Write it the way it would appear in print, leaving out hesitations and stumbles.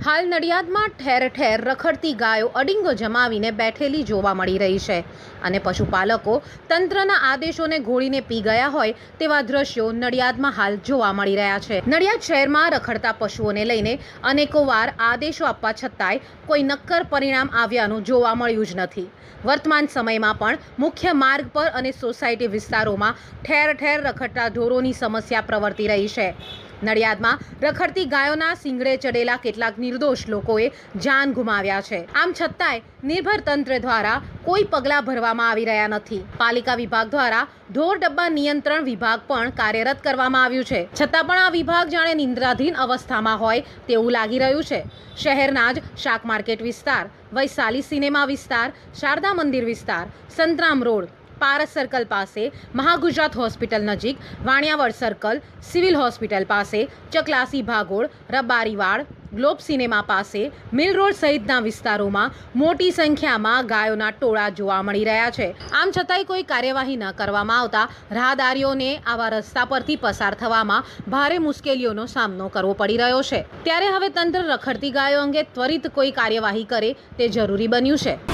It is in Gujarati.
હાલ નડિયાદમાં ઠેર ઠેર રખડતી ગાયો અડીંગો જમાવીને બેઠેલી જોવા મળી રહી છે અને પશુપાલકો તંત્રના આદેશોને ઘોળીને પી ગયા હોય તેવા દ્રશ્યો નડિયાદમાં હાલ જોવા મળી રહ્યા છે। નડિયાદ શહેરમાં રખડતા પશુઓને લઈને અનેકો વાર આદેશો આપવા છતાંય કોઈ નક્કર પરિણામ આવ્યાનું જોવા મળ્યું જ નથી। વર્તમાન સમયમાં પણ મુખ્ય માર્ગ પર અને સોસાયટી વિસ્તારોમાં ઠેર ઠેર રખડતા ઢોરોની સમસ્યા પ્રવર્તી રહી છે। નડિયાદમાં રખડતી ગાયોના સિંગડે ચડેલા કેટલાક નિર્દોષ લોકોએ જાન ગુમાવ્યા છે। આમ છતાંય નિર્ભર તંત્ર દ્વારા કોઈ પગલાં ભરવામાં આવી રહ્યા નથી। પાલિકા વિભાગ દ્વારા ઢોર ડબ્બા નિયંત્રણ વિભાગ પણ કાર્યરત કરવામાં આવ્યું છે, છતાં પણ આ વિભાગ જાણે નિંદ્રાધીન અવસ્થામાં હોય તેવું લાગી રહ્યું છે। શહેરના જ શાક માર્કેટ વિસ્તાર, વૈશાલી સિનેમા વિસ્તાર, શારદા મંદિર વિસ્તાર, સંતરામ રોડ, પારસ સર્કલ પાસે, મહાગુજરાત હોસ્પિટલ નજીક, વાણિયાવડ સર્કલ, સિવિલ હોસ્પિટલ પાસે, ચકલાસી ભાગોળ, રબારીવાડ, ગ્લોબ સિનેમા પાસે, મિલ રોડ સહિતના વિસ્તારોમાં મોટી સંખ્યામાં ગાયોના ટોળા જોવા મળી રહ્યા છે। આમ છતાંય કોઈ કાર્યવાહી ન કરવામાં આવતા રાહદારીઓને આવા રસ્તા પરથી પસાર થવામાં ભારે મુશ્કેલીઓનો સામનો કરવો પડી રહ્યો છે। ત્યારે હવે તંત્ર રખડતી ગાયો અંગે ત્વરિત કોઈ કાર્યવાહી કરે તે જરૂરી બન્યું છે।